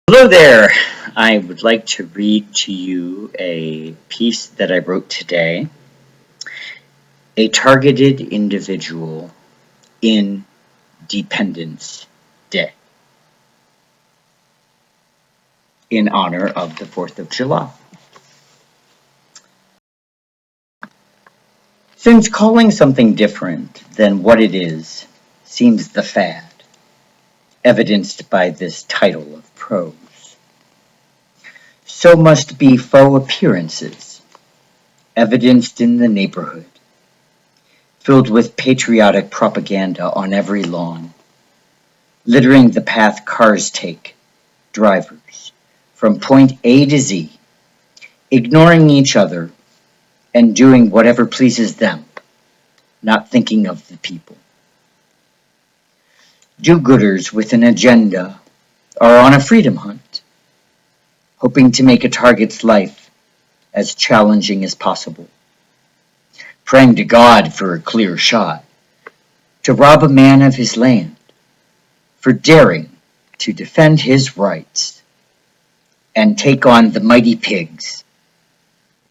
Hello there. I would like to read to you a piece that I wrote today. A targeted individual in Dependence Day in honor of the 4th of July. Since calling something different than what it is seems the fad, evidenced by this title of prose, so must be faux appearances, evidenced in the neighborhood, filled with patriotic propaganda on every lawn, littering the path cars take, drivers, from point A to Z, ignoring each other and doing whatever pleases them, not thinking of the people. Do-gooders with an agenda are on a freedom hunt, hoping to make a target's life as challenging as possible, praying to God for a clear shot, to rob a man of his land, for daring to defend his rights, and take on the mighty pigs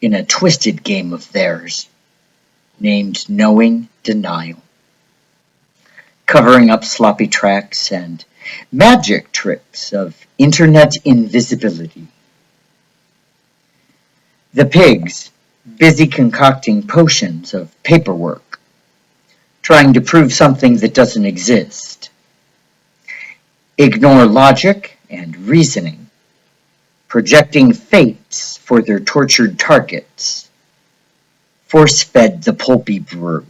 in a twisted game of theirs named Knowing Denial, covering up sloppy tracks and magic tricks of internet invisibility. The pigs, busy concocting potions of paperwork, trying to prove something that doesn't exist, ignore logic and reasoning, projecting fates for their tortured targets, force-fed the pulpy brew.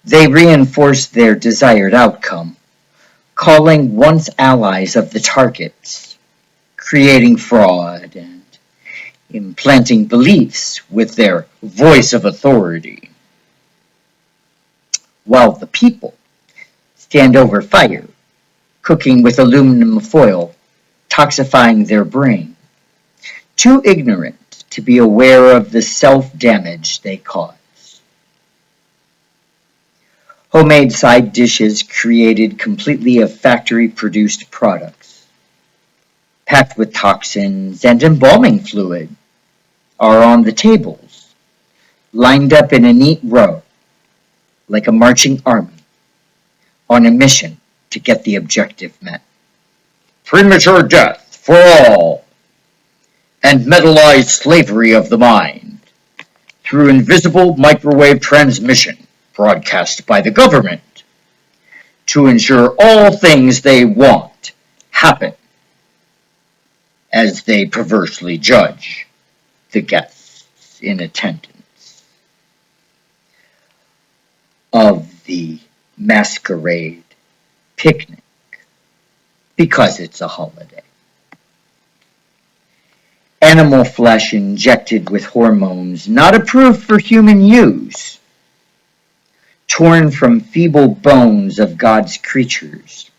They reinforce their desired outcome, calling once allies of the targets, creating fraud and implanting beliefs with their voice of authority, while the people stand over fire, cooking with aluminum foil, toxifying their brain, too ignorant to be aware of the self-damage they cause. Homemade side dishes created completely of factory-produced products, packed with toxins and embalming fluid, are on the tables, lined up in a neat row, like a marching army, on a mission to get the objective met. Premature death for all, and metallized slavery of the mind, through invisible microwave transmission broadcast by the government, to ensure all things they want happen, as they perversely judge the guests in attendance of the masquerade picnic, because it's a holiday. Animal flesh injected with hormones not approved for human use, torn from feeble bones of God's creatures,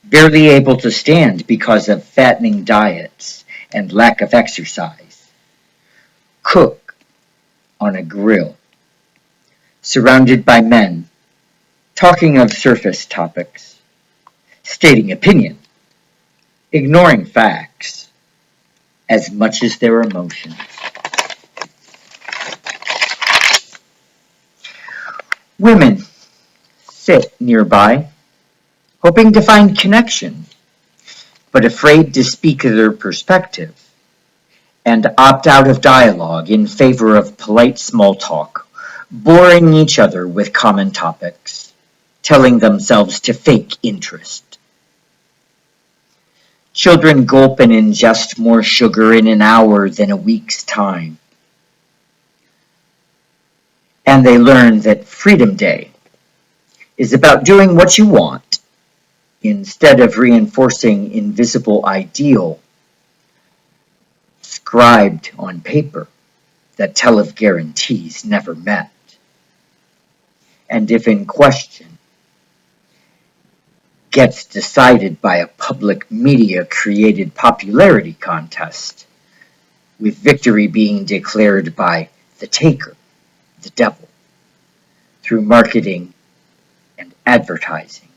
barely able to stand because of fattening diets and lack of exercise. Cook on a grill, surrounded by men, talking of surface topics, stating opinion, ignoring facts, as much as their emotions. Women sit nearby, hoping to find connection, but afraid to speak their perspective, and opt out of dialogue in favor of polite small talk, boring each other with common topics, telling themselves to fake interest. Children gulp and ingest more sugar in an hour than a week's time. And they learn that Freedom Day is about doing what you want instead of reinforcing invisible ideal scribed on paper that tell of guarantees never met. And if in question, gets decided by a public media created popularity contest, with victory being declared by the taker, the devil, through marketing and advertising,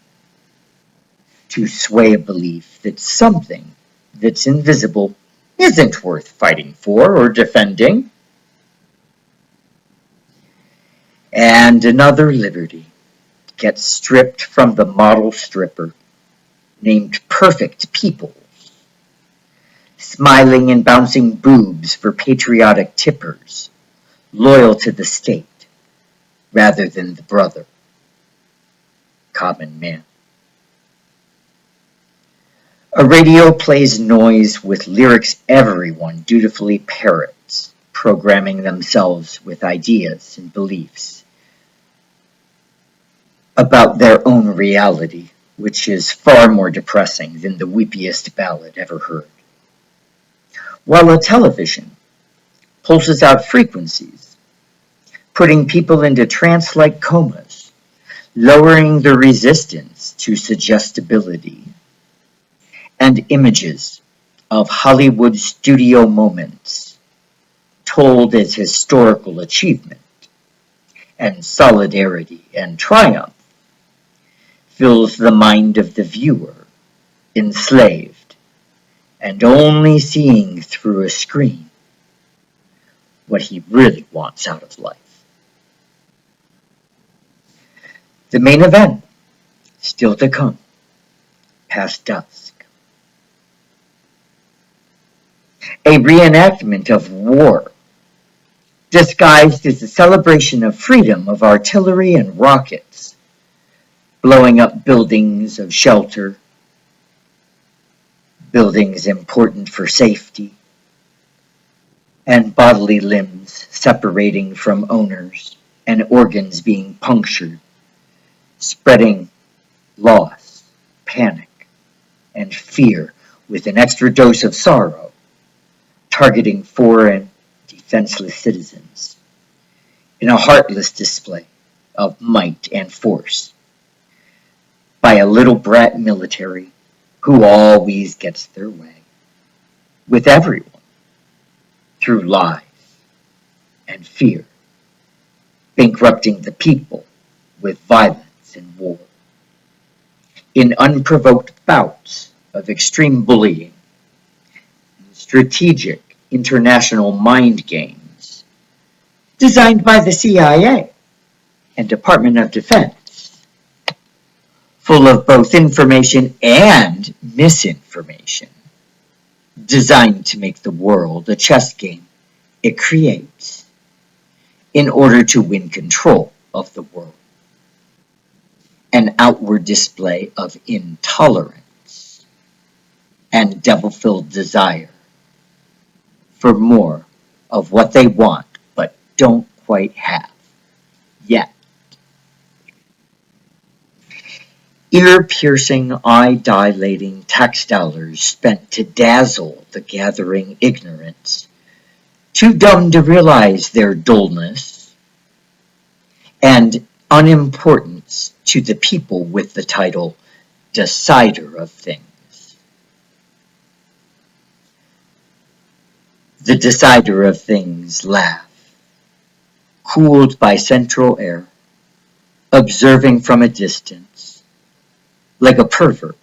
to sway a belief that something that's invisible isn't worth fighting for or defending. And another liberty gets stripped from the model stripper named Perfect People, smiling and bouncing boobs for patriotic tippers, loyal to the state rather than the brother, common man. A radio plays noise with lyrics everyone dutifully parrots, programming themselves with ideas and beliefs about their own reality, which is far more depressing than the weepiest ballad ever heard. While a television pulses out frequencies, putting people into trance-like comas, lowering the resistance to suggestibility, and images of Hollywood studio moments told as historical achievement and solidarity and triumph fills the mind of the viewer enslaved and only seeing through a screen what he really wants out of life. The main event, still to come, past dusk. A reenactment of war, disguised as a celebration of freedom of artillery and rockets, blowing up buildings of shelter, buildings important for safety, and bodily limbs separating from owners and organs being punctured, spreading loss, panic, and fear with an extra dose of sorrow, targeting foreign defenseless citizens in a heartless display of might and force by a little brat military who always gets their way with everyone through lies and fear, bankrupting the people with violence and war. In unprovoked bouts of extreme bullying, strategic international mind games designed by the CIA and Department of Defense, full of both information and misinformation, designed to make the world a chess game it creates in order to win control of the world. An outward display of intolerance and devil-filled desire for more of what they want but don't quite have yet. Ear-piercing, eye-dilating tax dollars spent to dazzle the gathering ignorance, too dumb to realize their dullness, and unimportance to the people with the title Decider of Things. The Decider of Things laugh, cooled by central air, observing from a distance, like a pervert,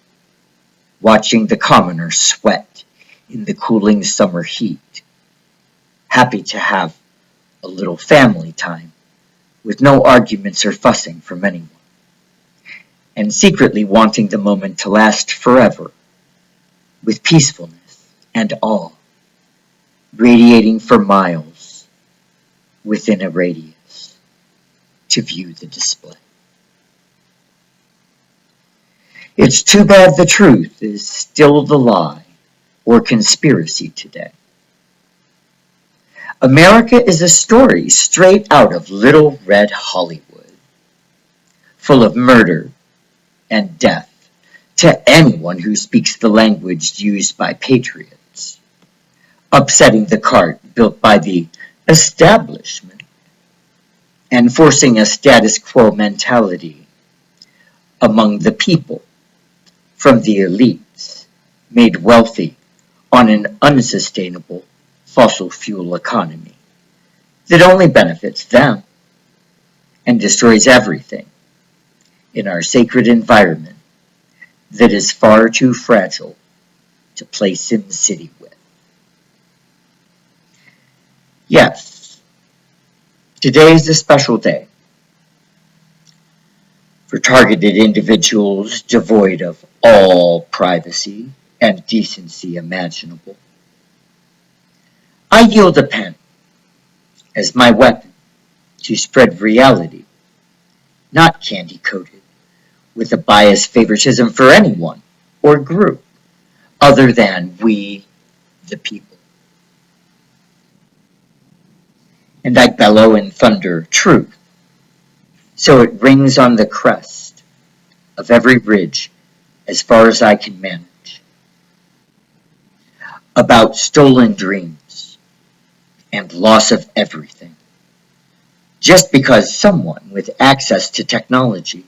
watching the commoner sweat in the cooling summer heat, happy to have a little family time with no arguments or fussing from anyone, and secretly wanting the moment to last forever, with peacefulness and awe, radiating for miles within a radius to view the display. It's too bad the truth is still the lie or conspiracy today. America is a story straight out of Little Red Hollywood, full of murder and death to anyone who speaks the language used by patriots, upsetting the cart built by the establishment, and forcing a status quo mentality among the people from the elites, made wealthy on an unsustainable fossil fuel economy that only benefits them and destroys everything in our sacred environment that is far too fragile to play SimCity with. Yes, today is a special day for targeted individuals devoid of all privacy and decency imaginable. I yield a pen as my weapon to spread reality, not candy-coated with a biased favoritism for anyone or group other than we, the people. And I bellow and thunder truth, so it rings on the crest of every ridge as far as I can manage, about stolen dreams and loss of everything, just because someone with access to technology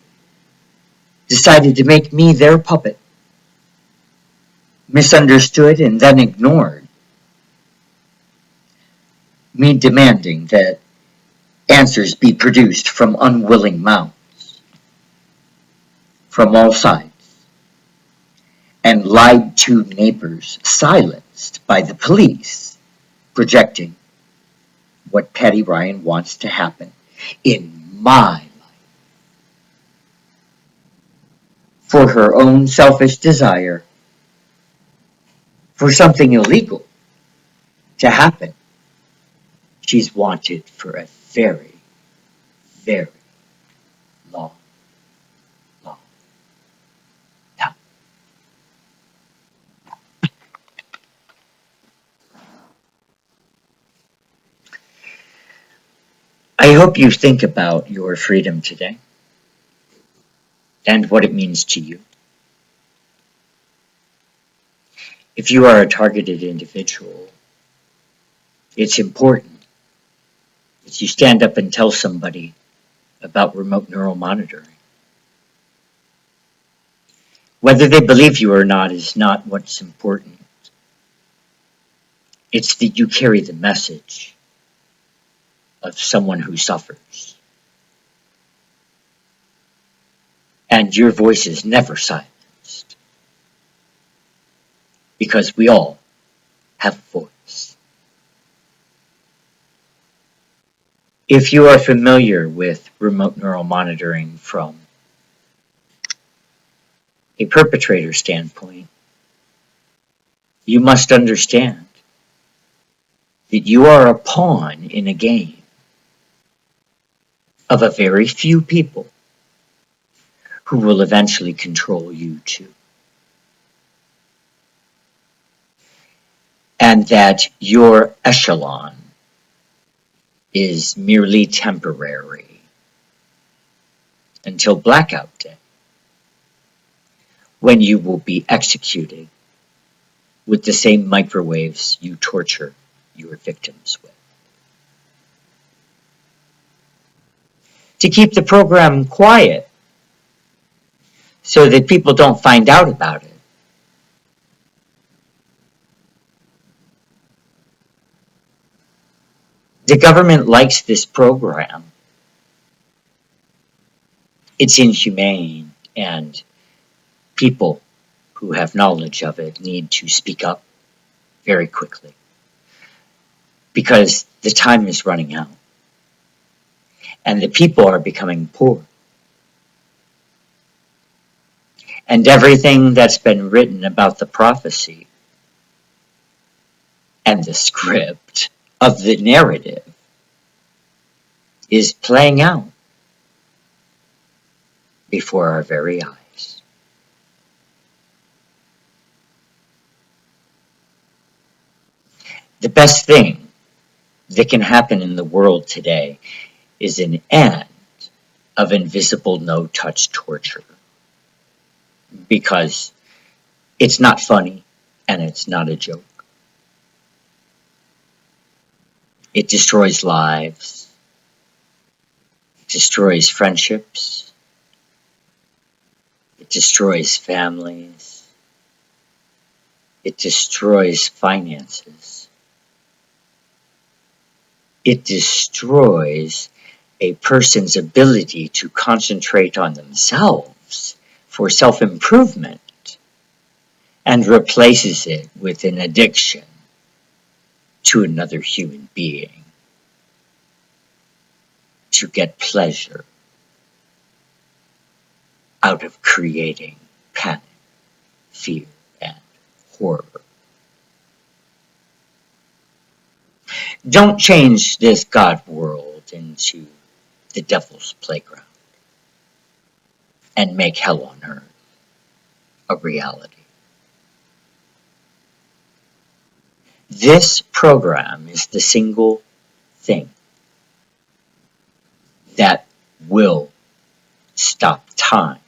decided to make me their puppet, misunderstood and then ignored, me demanding that answers be produced from unwilling mouths, from all sides, and lied to neighbors silenced by the police, projecting what Patty Ryan wants to happen in my life for her own selfish desire for something illegal to happen. She's wanted for a very, very long, long time. I hope you think about your freedom today and what it means to you. If you are a targeted individual, it's important that you stand up and tell somebody about remote neural monitoring. Whether they believe you or not is not what's important. It's that you carry the message of someone who suffers. And your voice is never silenced, because we all have a voice. If you are familiar with remote neural monitoring from a perpetrator standpoint, you must understand that you are a pawn in a game of a very few people who will eventually control you too. And that your echelon is merely temporary until blackout day, when you will be executed with the same microwaves you torture your victims with. To keep the program quiet so that people don't find out about it, the government likes this program. It's inhumane, and people who have knowledge of it need to speak up very quickly, because the time is running out and the people are becoming poor. And everything that's been written about the prophecy and the script of the narrative is playing out before our very eyes. The best thing that can happen in the world today is an end of invisible no-touch torture, because it's not funny and it's not a joke. It destroys lives, it destroys friendships, it destroys families, it destroys finances, it destroys a person's ability to concentrate on themselves for self-improvement and replaces it with an addiction to another human being to get pleasure out of creating panic, fear, and horror. Don't change this God world into the devil's playground and make hell on earth a reality. This program is the single thing that will stop time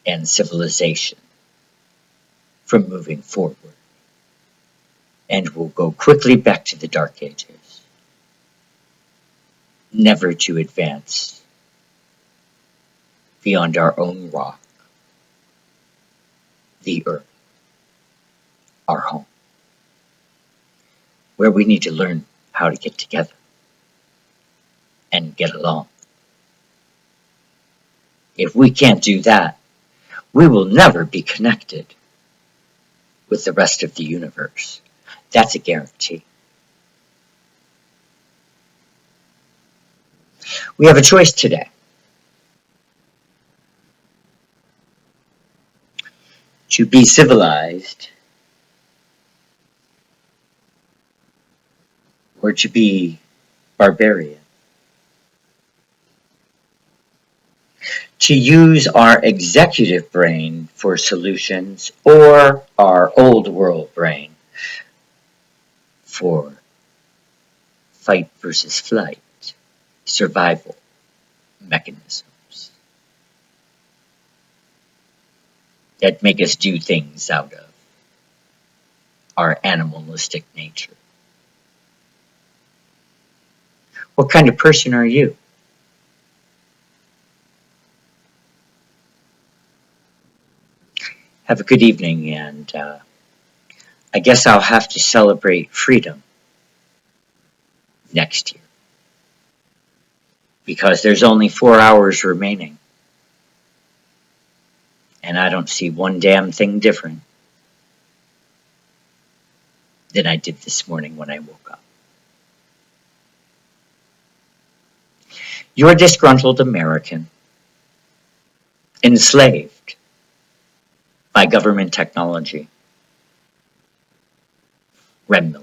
and civilization from moving forward, and will go quickly back to the Dark Ages, never to advance beyond our own rock, the earth, our home, where we need to learn how to get together and get along. If we can't do that, we will never be connected with the rest of the universe. That's a guarantee. We have a choice today. To be civilized or to be barbarian. To use our executive brain for solutions or our old world brain for fight versus flight, survival mechanisms that make us do things out of our animalistic nature. What kind of person are you? Have a good evening, and I guess I'll have to celebrate freedom next year because there's only 4 hours remaining, and I don't see one damn thing different than I did this morning when I woke up. You're a disgruntled American, enslaved by government technology, REM